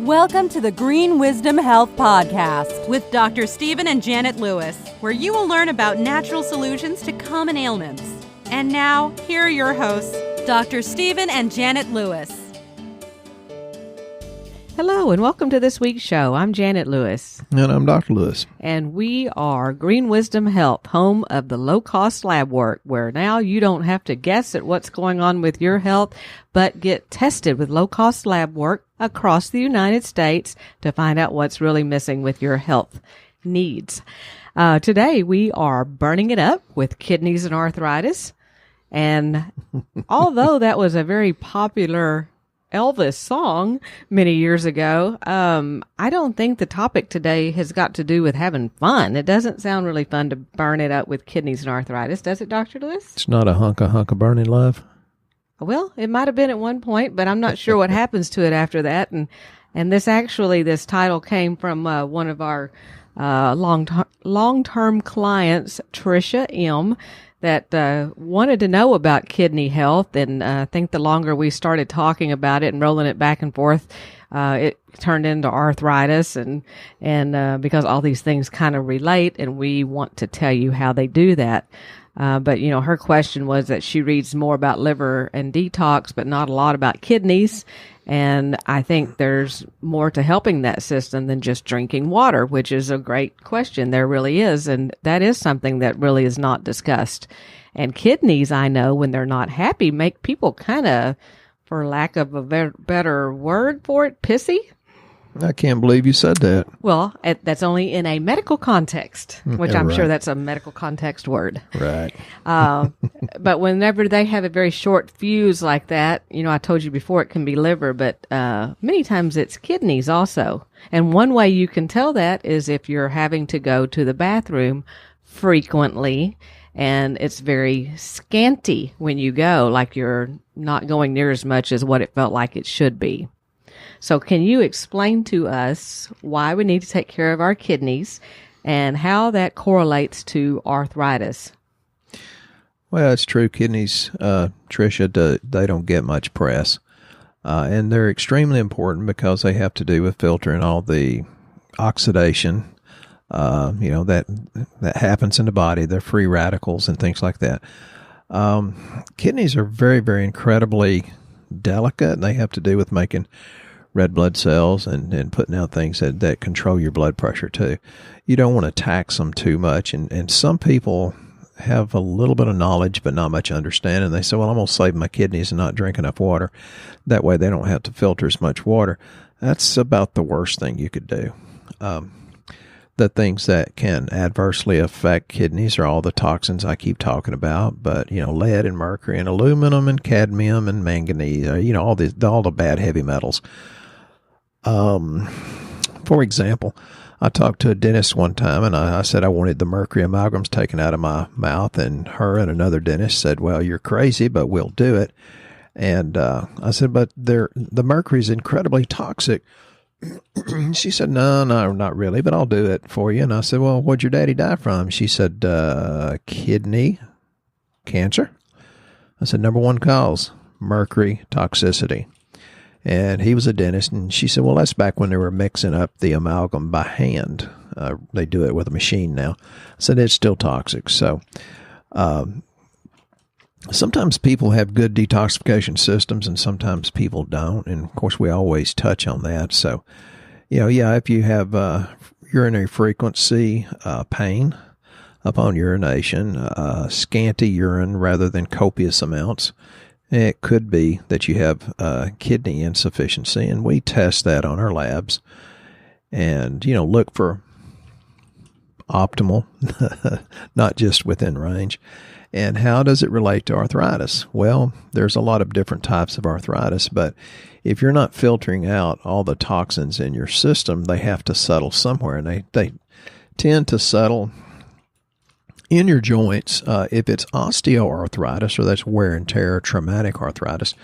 Welcome to the Green Wisdom Health Podcast with Dr. Stephen and Janet Lewis, where you will learn about natural solutions to common ailments. And now, here are your hosts, Dr. Stephen and Janet Lewis. Hello, and welcome to this week's show. I'm Janet Lewis. And I'm Dr. Lewis. And we are Green Wisdom Health, home of the low-cost lab work, where now you don't have to guess at what's going on with your health, but get tested with low-cost lab work across the United States to find out what's really missing with your health needs. Today, we are burning it up with kidneys and arthritis. And although that was a very popular Elvis song many years ago, I don't think the topic today has got to do with having fun. It doesn't sound really fun to burn it up with kidneys and arthritis, does it, Dr. Lewis? It's not a hunk of burning love. Well, it might have been at one point, but I'm not sure what happens to it after that. And this title came from one of our long-term clients, Tricia M., that wanted to know about kidney health. And I think the longer we started talking about it and rolling it back and forth, it turned into arthritis and because all these things kind of relate, and we want to tell you how they do that. But, her question was that she reads more about liver and detox, but not a lot about kidneys. And I think there's more to helping that system than just drinking water, which is a great question. There really is. And that is something that really is not discussed. And kidneys, I know, when they're not happy, make people kind of, for lack of a better word for it, pissy. I can't believe you said that. Well, that's only in a medical context, which I'm sure that's a medical context word. Right. But whenever they have a very short fuse like that, I told you before it can be liver, but many times it's kidneys also. And one way you can tell that is if you're having to go to the bathroom frequently and it's very scanty when you go, like you're not going near as much as what it felt like it should be. So can you explain to us why we need to take care of our kidneys and how that correlates to arthritis? Well, it's true. Kidneys, Tricia, they don't get much press. And they're extremely important because they have to do with filtering all the oxidation, that happens in the body, the free radicals and things like that. Kidneys are very, very incredibly delicate, and they have to do with making red blood cells and putting out things that control your blood pressure too. You don't want to tax them too much. And some people have a little bit of knowledge but not much understanding. They say, well, I'm going to save my kidneys and not drink enough water. That way they don't have to filter as much water. That's about the worst thing you could do. The things that can adversely affect kidneys are all the toxins I keep talking about, but, lead and mercury and aluminum and cadmium and manganese, all the bad heavy metals. For example, I talked to a dentist one time and I said I wanted the mercury amalgams taken out of my mouth, and her and another dentist said, well, you're crazy, but we'll do it. And I said, but the mercury is incredibly toxic. She said, no, not really, but I'll do it for you. And I said, well, what'd your daddy die from? She said, kidney cancer. I said, number one cause, mercury toxicity. And he was a dentist, and she said, well, that's back when they were mixing up the amalgam by hand. They do it with a machine now. I said, it's still toxic. So sometimes people have good detoxification systems and sometimes people don't. And, of course, we always touch on that. So, if you have urinary frequency pain upon urination, scanty urine rather than copious amounts, it could be that you have kidney insufficiency, and we test that on our labs and, look for optimal, not just within range. And how does it relate to arthritis? Well, there's a lot of different types of arthritis, but if you're not filtering out all the toxins in your system, they have to settle somewhere, and they tend to settle in your joints. If it's osteoarthritis, or that's wear and tear, traumatic arthritis,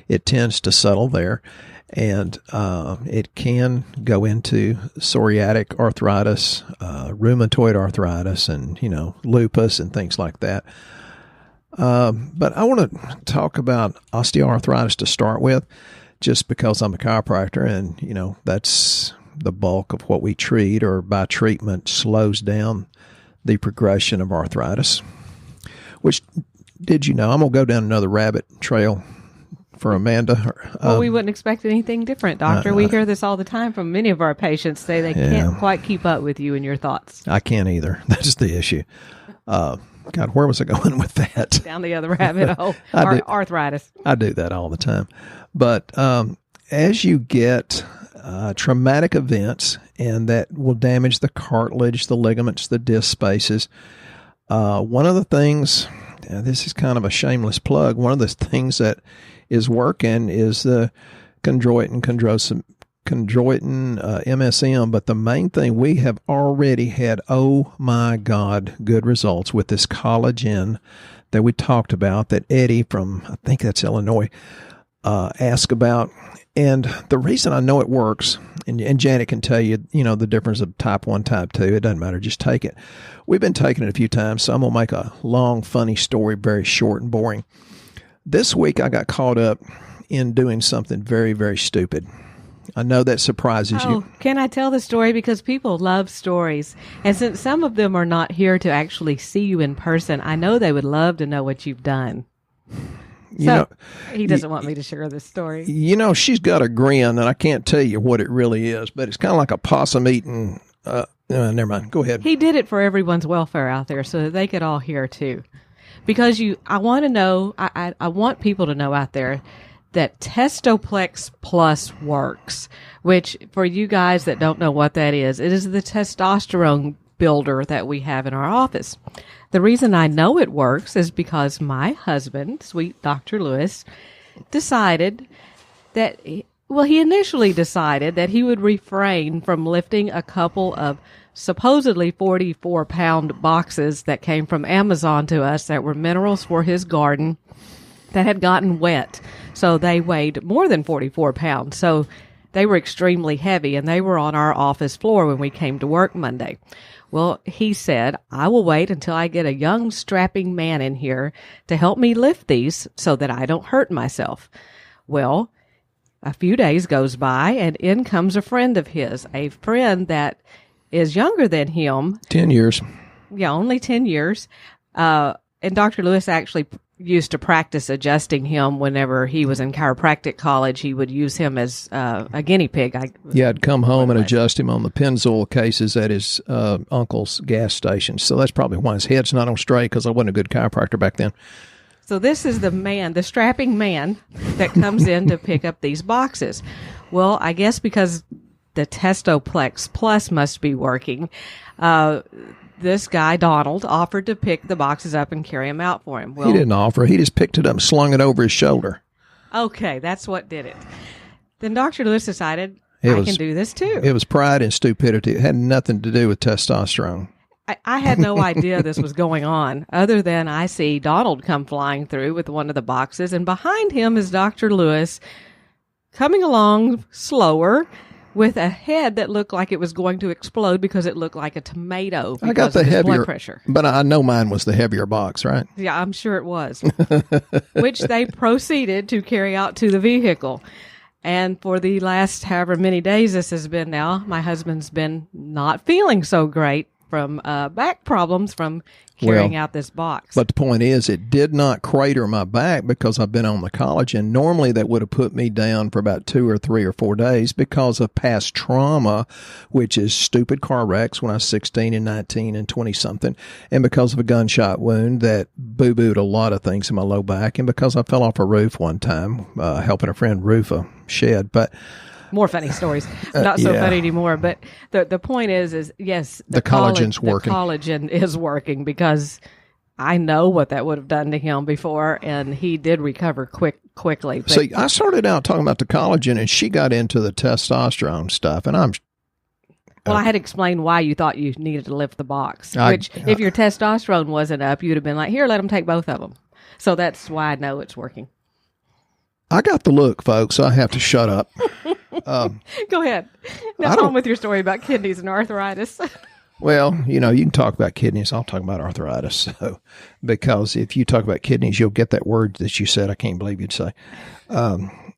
it tends to settle there, and it can go into psoriatic arthritis, rheumatoid arthritis, and lupus and things like that. But I want to talk about osteoarthritis to start with. just because I'm a chiropractor and, that's the bulk of what we treat, or by treatment slows down the progression of arthritis. Which, did you know, I'm going to go down another rabbit trail for Amanda. Well, we wouldn't expect anything different, Doctor. We hear this all the time from many of our patients, say they can't quite keep up with you and your thoughts. I can't either. That's the issue. God, where was I going with that? Down the other rabbit hole. Arthritis. I do that all the time. But as you get traumatic events, and that will damage the cartilage, the ligaments, the disc spaces, one of the things, this is kind of a shameless plug, one of the things that is working is the chondroitin, MSM, but the main thing, we have already had, oh my God, good results with this collagen that we talked about, that Eddie from, I think that's Illinois, asked about. And the reason I know it works, and Janet can tell you, the difference of type 1, type 2, it doesn't matter, just take it. We've been taking it a few times, so I'm going to make a long, funny story very short and boring. This week I got caught up in doing something very, very stupid. I know that surprises you. Can I tell the story? Because people love stories. And since some of them are not here to actually see you in person, I know they would love to know what you've done. He doesn't want me to share this story. She's got a grin, and I can't tell you what it really is, but it's kind of like a possum eating. Never mind. Go ahead. He did it for everyone's welfare out there so that they could all hear too. Because I want to know, I want people to know out there that Testoplex Plus works, which for you guys that don't know what that is, it is the testosterone builder that we have in our office. The reason I know it works is because my husband, sweet Dr. Lewis, decided that, he initially decided that he would refrain from lifting a couple of supposedly 44-pound boxes that came from Amazon to us that were minerals for his garden that had gotten wet. So they weighed more than 44 pounds. So they were extremely heavy, and they were on our office floor when we came to work Monday. Well, he said, I will wait until I get a young, strapping man in here to help me lift these so that I don't hurt myself. Well, a few days goes by, and in comes a friend of his, a friend that is younger than him. 10 years. Yeah, only 10 years. And Dr. Lewis actually used to practice adjusting him whenever he was in chiropractic college. He would use him as a guinea pig. I'd come home and adjust him on the Pennzoil cases at his uncle's gas station. So that's probably why his head's not on straight, because I wasn't a good chiropractor back then. So this is the strapping man that comes in to pick up these boxes. Well, I guess because the Testoplex Plus must be working, this guy, Donald, offered to pick the boxes up and carry them out for him. Well, he didn't offer. He just picked it up and slung it over his shoulder. Okay, that's what did it. Then Dr. Lewis decided, I can do this too. It was pride and stupidity. It had nothing to do with testosterone. I had no idea this was going on, other than I see Donald come flying through with one of the boxes, and behind him is Dr. Lewis coming along slower, with a head that looked like it was going to explode because it looked like a tomato because I got the of his heavier blood pressure. But I know mine was the heavier box, right? Yeah, I'm sure it was. Which they proceeded to carry out to the vehicle. And for the last however many days this has been now, my husband's been not feeling so great from back problems from carrying out this box. But the point is, it did not crater my back because I've been on the collagen. Normally, that would have put me down for about 2 or 3 or 4 days because of past trauma, which is stupid car wrecks when I was 16 and 19 and 20-something, and because of a gunshot wound that boo-booed a lot of things in my low back, and because I fell off a roof one time helping a friend roof a shed. But more funny stories. Not so funny anymore. But the point is yes, the collagen's working. The collagen is working because I know what that would have done to him before, and he did recover quickly. But see, I started out talking about the collagen, and she got into the testosterone stuff, and I had explained why you thought you needed to lift the box. If your testosterone wasn't up, you'd have been like, here, let him take both of them. So that's why I know it's working. I got the look, folks. So I have to shut up. Go ahead. Now on with your story about kidneys and arthritis. Well, you can talk about kidneys. I'll talk about arthritis. So, because if you talk about kidneys, you'll get that word that you said. I can't believe you'd say.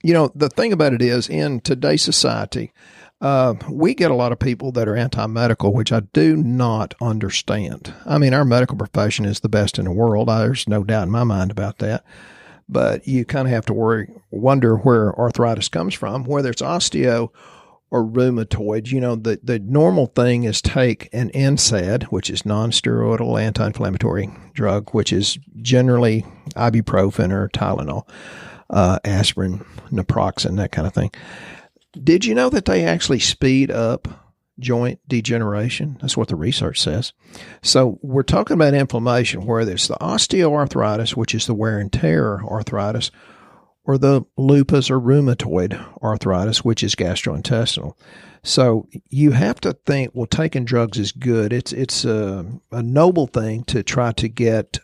The thing about it is, in today's society, we get a lot of people that are anti-medical, which I do not understand. I mean, our medical profession is the best in the world. There's no doubt in my mind about that. But you kind of have to wonder where arthritis comes from, whether it's osteo or rheumatoid. The normal thing is take an NSAID, which is non-steroidal anti-inflammatory drug, which is generally ibuprofen or Tylenol, aspirin, naproxen, that kind of thing. Did you know that they actually speed up joint degeneration? That's what the research says. So we're talking about inflammation, whether it's the osteoarthritis, which is the wear and tear arthritis, or the lupus or rheumatoid arthritis, which is gastrointestinal. So you have to think, well, taking drugs is good. It's a noble thing to try to get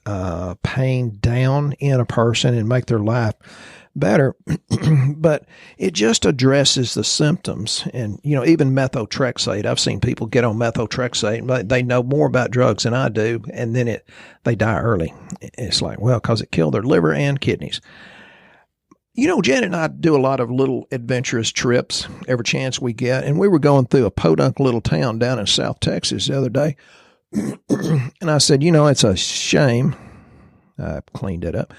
pain down in a person and make their life better, but it just addresses the symptoms. And, even methotrexate, I've seen people get on methotrexate, but they know more about drugs than I do, and then they die early. It's like, well, because it killed their liver and kidneys. Janet and I do a lot of little adventurous trips every chance we get, and we were going through a podunk little town down in South Texas the other day, and I said, it's a shame. I cleaned it up.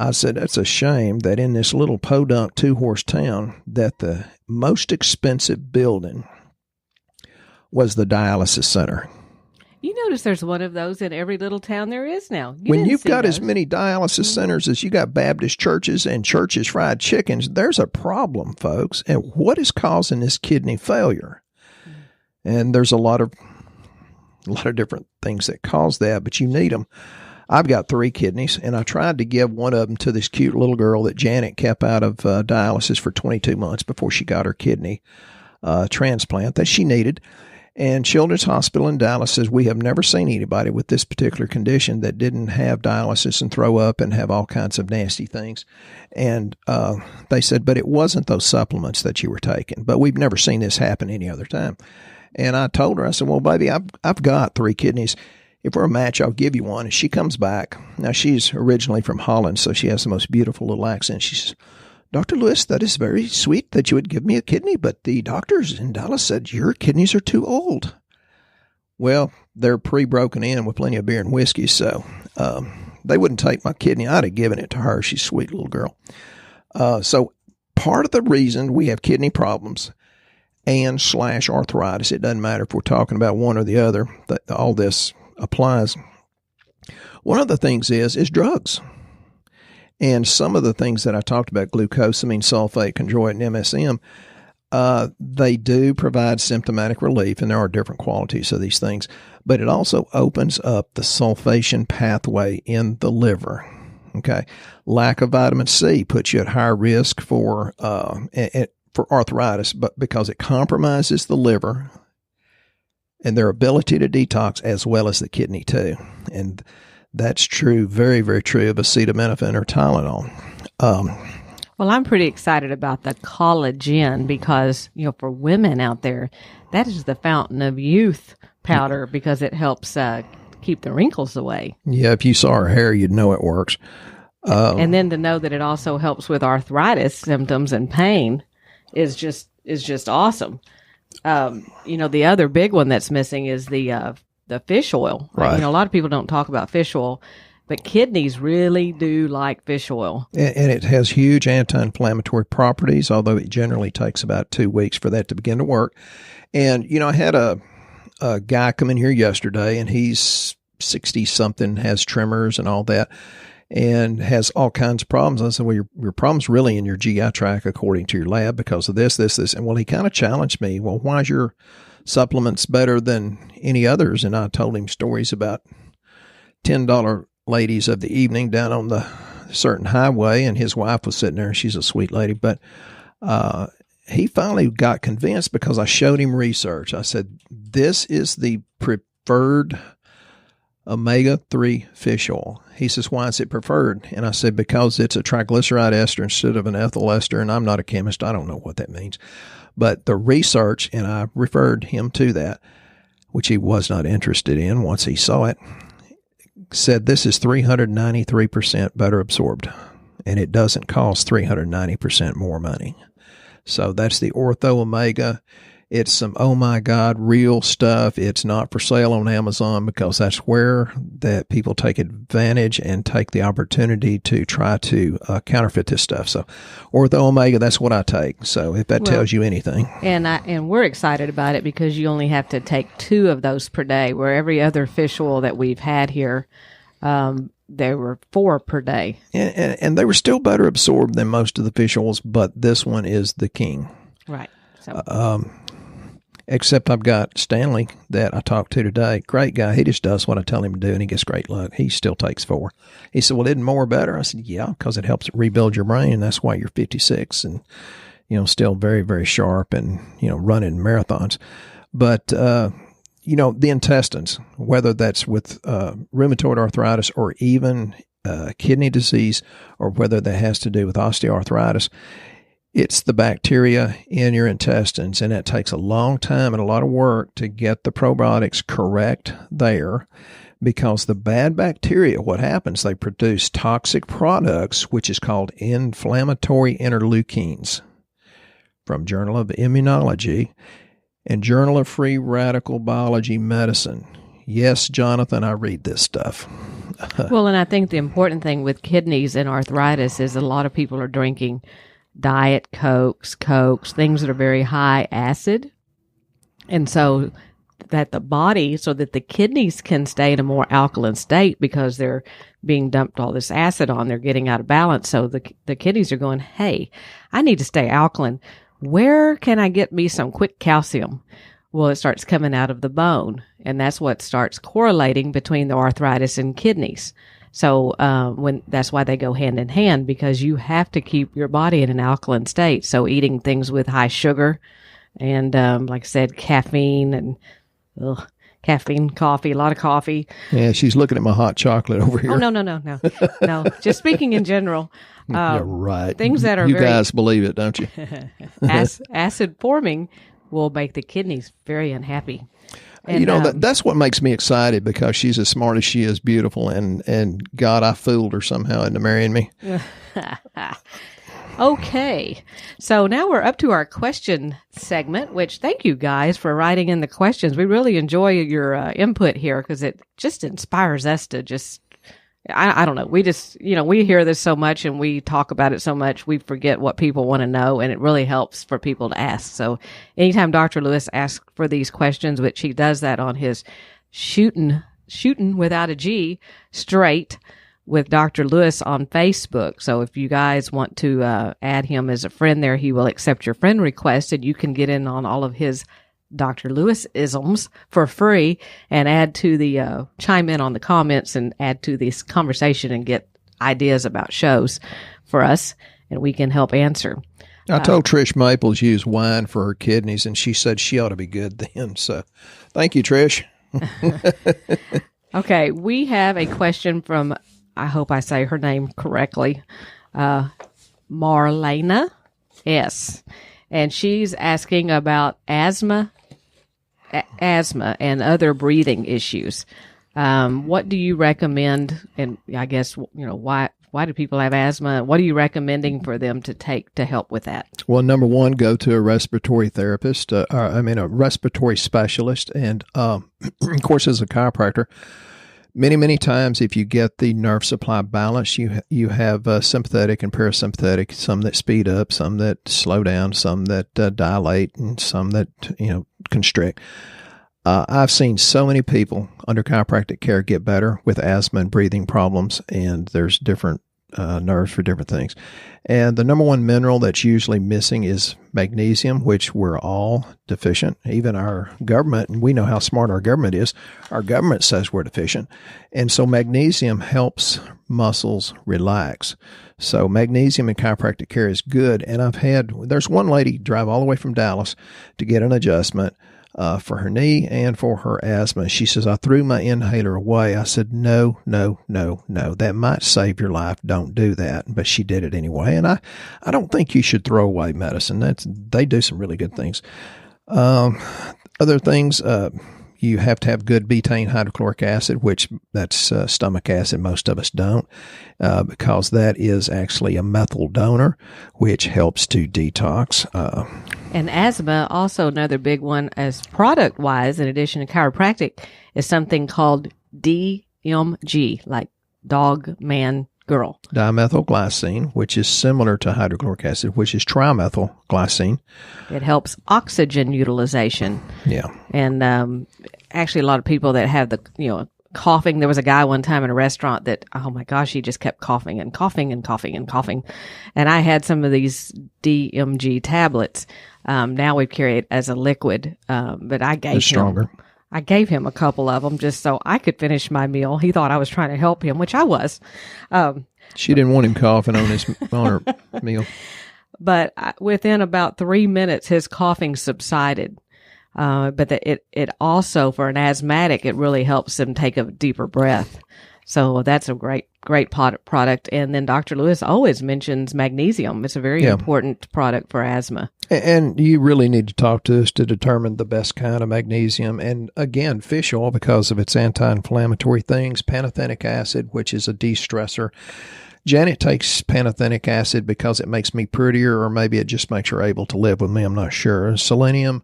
I said, it's a shame that in this little podunk 2-horse town that the most expensive building was the dialysis center. You notice there's one of those in every little town there is now. When you've got as many dialysis centers as you got Baptist churches and churches fried chickens, there's a problem, folks. And what is causing this kidney failure? And there's a lot of different things that cause that, but you need them. I've got 3 kidneys, and I tried to give one of them to this cute little girl that Janet kept out of dialysis for 22 months before she got her kidney transplant that she needed. And Children's Hospital in Dallas says, we have never seen anybody with this particular condition that didn't have dialysis and throw up and have all kinds of nasty things. And they said, but it wasn't those supplements that you were taking. But we've never seen this happen any other time. And I told her, I said, well, baby, I've got 3 kidneys. If we're a match, I'll give you one. And she comes back. Now, she's originally from Holland, so she has the most beautiful little accent. She says, Dr. Lewis, that is very sweet that you would give me a kidney, but the doctors in Dallas said your kidneys are too old. Well, they're pre-broken in with plenty of beer and whiskey, so they wouldn't take my kidney. I'd have given it to her. She's a sweet little girl. So part of the reason we have kidney problems and / arthritis, it doesn't matter if we're talking about one or the other, all this applies. One of the things is drugs. And some of the things that I talked about, glucosamine, sulfate, chondroit, and MSM, they do provide symptomatic relief, and there are different qualities of these things. But it also opens up the sulfation pathway in the liver. Okay, lack of vitamin C puts you at higher risk for arthritis, but because it compromises the liver and their ability to detox, as well as the kidney too. And that's true, very, very true of acetaminophen or Tylenol. Well, I'm pretty excited about the collagen because, for women out there, that is the fountain of youth powder because it helps keep the wrinkles away. Yeah, if you saw her hair, you'd know it works. And then to know that it also helps with arthritis symptoms and pain is just awesome. The other big one that's missing is the fish oil. Right. A lot of people don't talk about fish oil, but kidneys really do like fish oil. And it has huge anti-inflammatory properties, although it generally takes about 2 weeks for that to begin to work. And, I had a guy come in here yesterday, and he's 60-something, has tremors and all that, and has all kinds of problems. I said, well, your problem's really in your GI tract according to your lab because of this. And, well, he kind of challenged me, well, why is your supplements better than any others? And I told him stories about $10 ladies of the evening down on the certain highway, and his wife was sitting there. She's a sweet lady, but he finally got convinced because I showed him research. I said, this is the preferred omega-3 fish oil. He says, why is it preferred? And I said, because it's a triglyceride ester instead of an ethyl ester, and I'm not a chemist. I don't know what that means. But the research, and I referred him to that, which he was not interested in once he saw it, said this is 393% better absorbed. and it doesn't cost 390% more money. So that's the OrthOmega. It's some, oh my God, real stuff. It's not for sale on Amazon because that's where that people take advantage and take the opportunity to try to counterfeit this stuff. So OrthOmega, that's what I take. So if that tells you anything. And we're excited about it because you only have to take 2 of those per day, where every other fish oil that we've had here, there were 4 per day. And they were still better absorbed than most of the fish oils, but this one is the king. Right. So. Except I've got Stanley that I talked to today. Great guy. He just does what I tell him to do, and he gets great luck. He still takes 4. He said, well, isn't more better? I said, yeah, because it helps rebuild your brain, and that's why you're 56 and, still very, very sharp and, running marathons. But, the intestines, whether that's with rheumatoid arthritis or even kidney disease, or whether that has to do with osteoarthritis, it's the bacteria in your intestines, and it takes a long time and a lot of work to get the probiotics correct there, because the bad bacteria, what happens, they produce toxic products, which is called inflammatory interleukins, from Journal of Immunology and Journal of Free Radical Biology Medicine. Yes, Jonathan, I read this stuff. Well, and I think the important thing with kidneys and arthritis is a lot of people are drinking Diet Cokes, things that are very high acid. And so that the body, so that the kidneys can stay in a more alkaline state because they're being dumped all this acid on, they're getting out of balance. So the kidneys are going, hey, I need to stay alkaline. Where can I get me some quick calcium? Well, it starts coming out of the bone. And that's what starts correlating between the arthritis and kidneys. So that's why they go hand in hand, because you have to keep your body in an alkaline state. So eating things with high sugar and, like I said, caffeine and caffeine, coffee, a lot of coffee. Yeah, she's looking at my hot chocolate over here. Oh, no. No, just speaking in general. You're right. Things that are you guys believe it, don't you? acid forming will make the kidneys very unhappy. And, that's what makes me excited, because she's as smart as she is beautiful, and God, I fooled her somehow into marrying me. Okay. So now we're up to our question segment, which thank you guys for writing in the questions. We really enjoy your input here, because it just inspires us to just, I don't know. We just, we hear this so much and we talk about it so much, we forget what people want to know, and it really helps for people to ask. So anytime Dr. Lewis asks for these questions, which he does that on his shooting without a G straight with Dr. Lewis on Facebook. So if you guys want to add him as a friend there, he will accept your friend request, and you can get in on all of his Dr. Lewis isms for free and add to the chime in on the comments and add to this conversation and get ideas about shows for us, and we can help answer. I told Trish Maples use wine for her kidneys, and she said she ought to be good then. So thank you, Trish. Okay, we have a question from, I hope I say her name correctly, Marlena S. And she's asking about asthma and other breathing issues. What do you recommend? And I guess, why do people have asthma? What are you recommending for them to take to help with that? Well, number one, go to a respiratory therapist, a respiratory specialist. And, of course, as a chiropractor, many times, if you get the nerve supply balanced, you have sympathetic and parasympathetic, some that speed up, some that slow down, some that dilate, and some that constrict. I've seen so many people under chiropractic care get better with asthma and breathing problems, and there's different nerves for different things. And the number one mineral that's usually missing is magnesium, which we're all deficient. Even our government, and we know how smart our government is, our government says we're deficient. And so magnesium helps muscles relax. So magnesium in chiropractic care is good. And there's one lady drive all the way from Dallas to get an adjustment for her knee and for her asthma. She says, I threw my inhaler away. I said, no. That might save your life. Don't do that. But she did it anyway. And I don't think you should throw away medicine. They do some really good things. Other things, you have to have good betaine hydrochloric acid, which that's stomach acid. Most of us don't, because that is actually a methyl donor, which helps to detox. And asthma, also another big one as product-wise, in addition to chiropractic, is something called DMG, like dog, man, girl. Dimethylglycine, which is similar to hydrochloric acid, which is trimethylglycine. It helps oxygen utilization. Yeah. And actually, a lot of people that have the, coughing. There was a guy one time in a restaurant that, oh my gosh, he just kept coughing and coughing and coughing and coughing. And I had some of these DMG tablets. Now we carry it as a liquid, but I gave him a couple of them just so I could finish my meal. He thought I was trying to help him, which I was. She didn't want him coughing on her meal. But within about 3 minutes, his coughing subsided. But it also, for an asthmatic, it really helps them take a deeper breath. So that's a great product. And then Dr. Lewis always mentions magnesium. It's a very important product for asthma. And you really need to talk to us to determine the best kind of magnesium. And again, fish oil, because of its anti-inflammatory things, pantothenic acid, which is a de-stressor. Janet takes pantothenic acid because it makes me prettier, or maybe it just makes her able to live with me. I'm not sure. Selenium.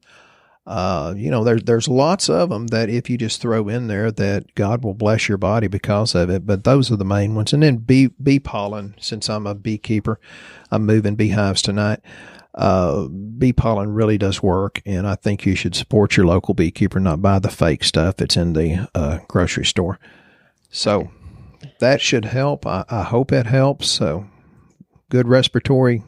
There's lots of them that if you just throw in there, that God will bless your body because of it. But those are the main ones. And then bee pollen, since I'm a beekeeper, I'm moving beehives tonight. Bee pollen really does work. And I think you should support your local beekeeper, not buy the fake stuff. It's in the grocery store. So that should help. I hope it helps. So good respiratory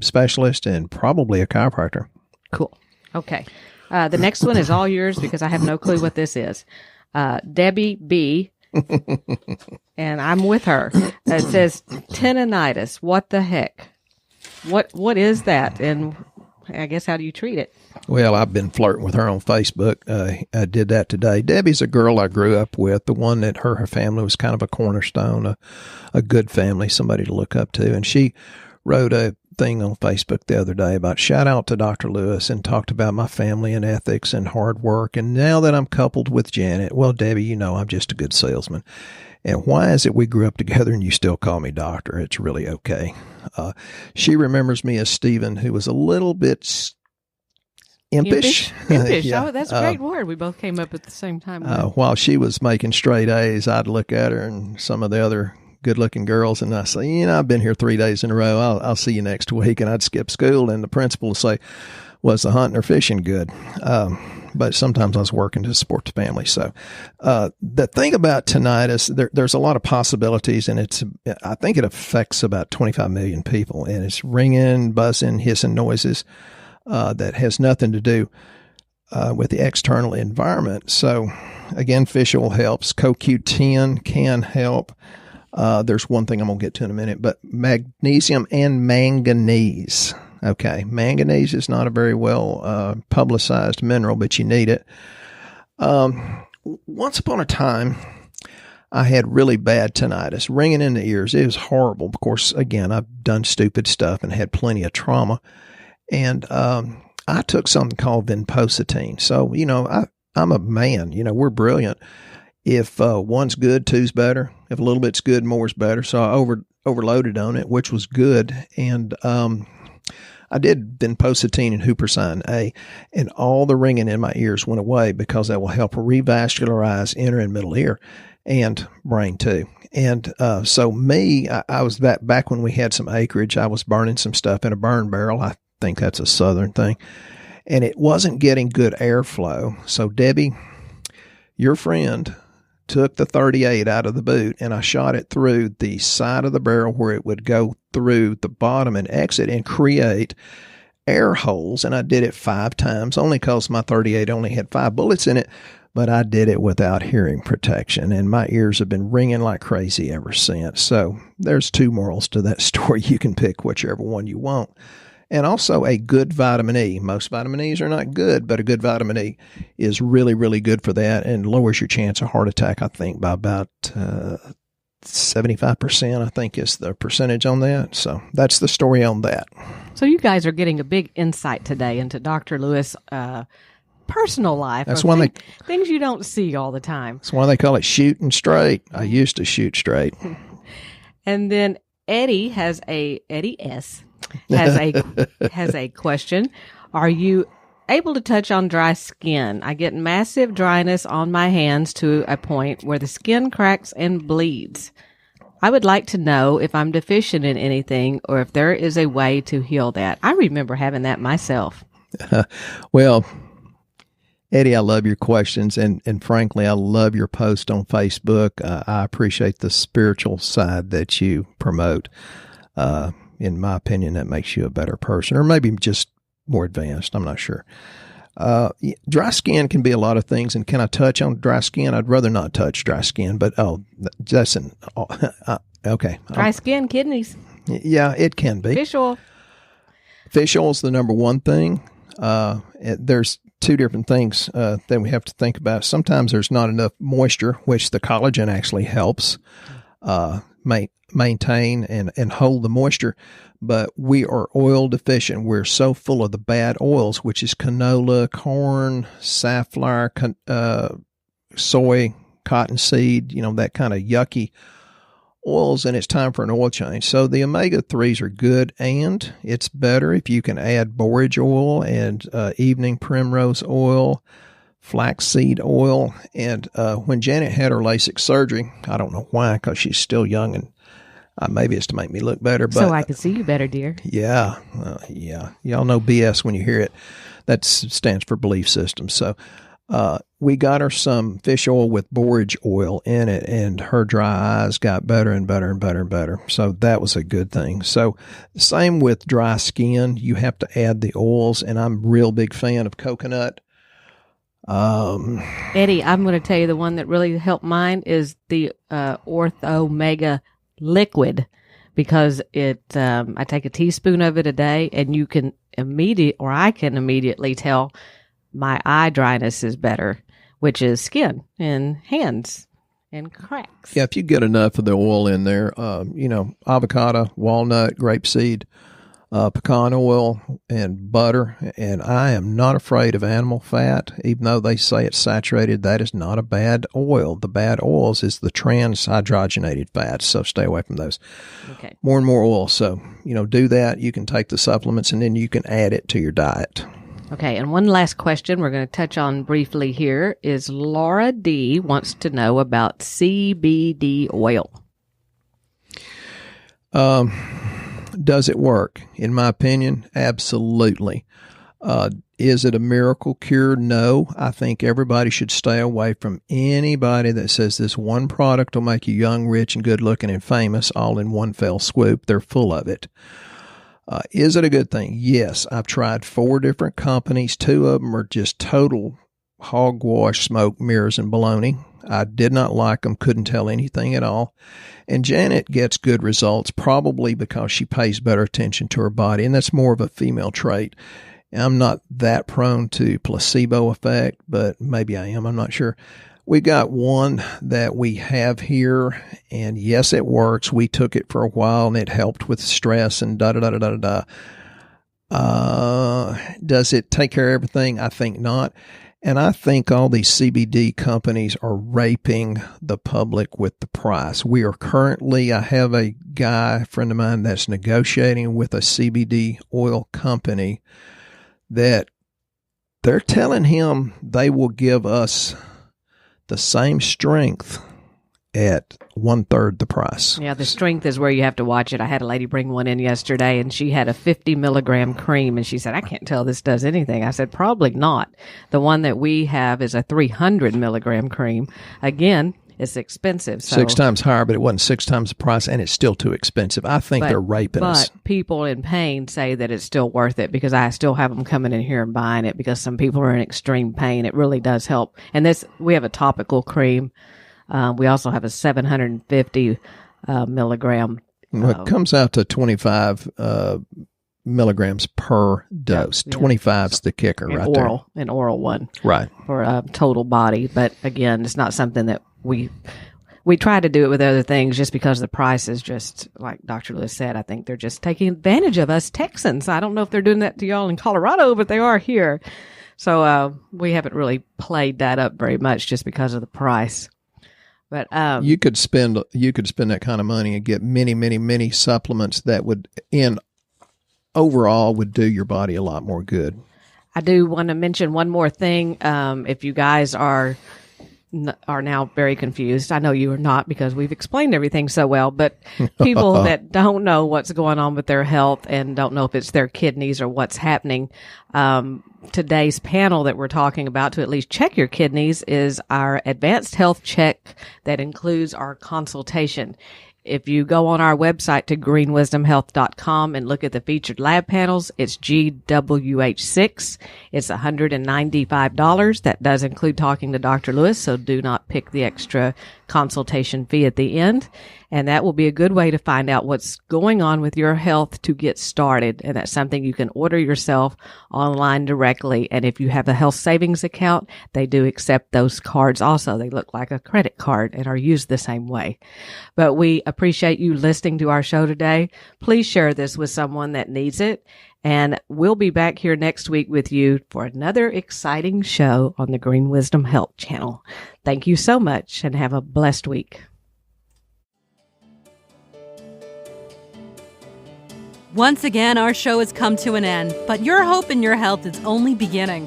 specialist and probably a chiropractor. Cool. Okay. The next one is all yours because I have no clue what this is. Debbie B. And I'm with her. It says tendinitis. What the heck? What is that? And I guess how do you treat it? Well, I've been flirting with her on Facebook. I did that today. Debbie's a girl I grew up with, the one that her family was kind of a cornerstone, a good family, somebody to look up to. And she wrote a thing on Facebook the other day about shout out to Dr. Lewis and talked about my family and ethics and hard work. And now that I'm coupled with Janet, well, Debbie, I'm just a good salesman. And why is it we grew up together and you still call me doctor? It's really okay. She remembers me as Stephen, who was a little bit impish. Impish. Yeah. Oh, that's a great word. We both came up at the same time. While she was making straight A's, I'd look at her and some of the other good-looking girls, and I say, I've been here 3 days in a row. I'll see you next week. And I'd skip school, and the principal would say, was the hunting or fishing good? But sometimes I was working to support the family. So the thing about tinnitus, there's a lot of possibilities, and I think it affects about 25 million people, and it's ringing, buzzing, hissing noises that has nothing to do with the external environment. So again, fish oil helps. CoQ10 can help. There's one thing I'm going to get to in a minute, but magnesium and manganese. Okay. Manganese is not a very well publicized mineral, but you need it. Once upon a time, I had really bad tinnitus, ringing in the ears. It was horrible. Of course, again, I've done stupid stuff and had plenty of trauma. And I took something called vinpocetine. So, I'm a man. We're brilliant. If one's good, two's better. If a little bit's good, more's better. So I overloaded on it, which was good. And I did vinpocetine and huperzine A, and all the ringing in my ears went away because that will help revascularize inner and middle ear and brain too. And so I was back when we had some acreage. I was burning some stuff in a burn barrel. I think that's a southern thing. And it wasn't getting good airflow. So Debbie, your friend, took the 38 out of the boot, and I shot it through the side of the barrel where it would go through the bottom and exit and create air holes. And I did it 5 times, only because my 38 only had 5 bullets in it, but I did it without hearing protection, and my ears have been ringing like crazy ever since. So there's 2 morals to that story. You can pick whichever one you want. And also a good vitamin E. Most vitamin E's are not good, but a good vitamin E is really, really good for that and lowers your chance of heart attack, I think, by about 75%, I think is the percentage on that. So that's the story on that. So you guys are getting a big insight today into Dr. Lewis' personal life. That's why things you don't see all the time. That's why they call it shooting straight. I used to shoot straight. And then Eddie S has a question. Are you able to touch on dry skin? I get massive dryness on my hands to a point where the skin cracks and bleeds. I would like to know if I'm deficient in anything or if there is a way to heal that. I remember having that myself. Well, Eddie, I love your questions, and frankly, I love your post on Facebook. I appreciate the spiritual side that you promote. In my opinion, that makes you a better person, or maybe just more advanced. I'm not sure. Dry skin can be a lot of things, and can I touch on dry skin? I'd rather not touch dry skin, but that's okay. Dry skin, kidneys. Yeah, it can be. Fish oil. Fish oil is the number one thing. There's two different things that we have to think about. Sometimes there's not enough moisture, which the collagen actually helps maintain and hold the moisture. But we are oil deficient. We're so full of the bad oils, which is canola, corn, safflower, soy, cottonseed, that kind of yucky oils, and it's time for an oil change. So the omega-3s are good, and it's better if you can add borage oil and evening primrose oil, flaxseed oil. And when Janet had her LASIK surgery, I don't know why, because she's still young, and maybe it's to make me look better. But, so I can see you better, dear. Yeah. Y'all know BS when you hear it. That stands for belief system. So we got her some fish oil with borage oil in it, and her dry eyes got better and better and better and better. So that was a good thing. So same with dry skin. You have to add the oils, and I'm a real big fan of coconut. Eddie, I'm going to tell you the one that really helped mine is the OrthOmega liquid, because I take a teaspoon of it a day, and I can immediately tell my eye dryness is better, which is skin and hands and cracks. Yeah, if you get enough of the oil in there, avocado, walnut, grapeseed, pecan oil, and butter. And I am not afraid of animal fat, even though they say it's saturated. That is not a bad oil. The bad oils is the transhydrogenated fats, so stay away from those. Okay. More and more oil. So, do that. You can take the supplements, and then you can add it to your diet. Okay, and one last question we're going to touch on briefly here is Laura D. wants to know about CBD oil. Does it work? In my opinion, absolutely. Is it a miracle cure? No. I think everybody should stay away from anybody that says this one product will make you young, rich, and good looking and famous all in one fell swoop. They're full of it. Is it a good thing? Yes. I've tried 4 different companies. 2 of them are just total hogwash, smoke, mirrors, and baloney. I did not like them, couldn't tell anything at all. And Janet gets good results, probably because she pays better attention to her body, and that's more of a female trait. I'm not that prone to placebo effect, but maybe I am. I'm not sure. We got one that we have here, and yes, it works. We took it for a while, and it helped with stress and da-da-da-da-da-da. Does it take care of everything? I think not. And I think all these CBD companies are raping the public with the price. I have a friend of mine that's negotiating with a CBD oil company that they're telling him they will give us the same strength at 1/3 the price. Yeah, the strength is where you have to watch it. I had a lady bring one in yesterday, and she had a 50 milligram cream, and she said, I can't tell this does anything. I said, probably not. The one that we have is a 300 milligram cream. Again, it's expensive. So. 6 times higher, but it wasn't 6 times the price, and it's still too expensive. I think they're raping us. But people in pain say that it's still worth it, because I still have them coming in here and buying it because some people are in extreme pain. It really does help. And we have a topical cream. We also have a 750 milligram. It comes out to 25 milligrams per dose. Yeah. 25's the kicker right there. An oral one. Right. For total body. But again, it's not something that we try to do it with other things just because the price is just, like Dr. Lewis said, I think they're just taking advantage of us Texans. I don't know if they're doing that to y'all in Colorado, but they are here. So we haven't really played that up very much just because of the price. But you could spend that kind of money and get many supplements that would overall would do your body a lot more good. I do want to mention one more thing. If you guys are now very confused. I know you are not, because we've explained everything so well, but people that don't know what's going on with their health and don't know if it's their kidneys or what's happening, today's panel that we're talking about to at least check your kidneys is our advanced health check that includes our consultation. If you go on our website to greenwisdomhealth.com and look at the featured lab panels, it's GWH6. It's $195. That does include talking to Dr. Lewis, so do not pick the extra consultation fee at the end. And that will be a good way to find out what's going on with your health to get started. And that's something you can order yourself online directly. And if you have a health savings account, they do accept those cards also. They look like a credit card and are used the same way. But we appreciate you listening to our show today. Please share this with someone that needs it. And we'll be back here next week with you for another exciting show on the Green Wisdom Health channel. Thank you so much and have a blessed week. Once again, our show has come to an end, but your hope in your health is only beginning.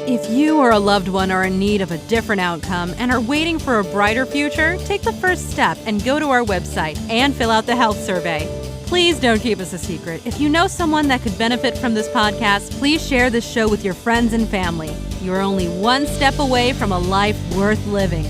If you or a loved one are in need of a different outcome and are waiting for a brighter future, take the first step and go to our website and fill out the health survey. Please don't keep us a secret. If you know someone that could benefit from this podcast, please share this show with your friends and family. You're only one step away from a life worth living.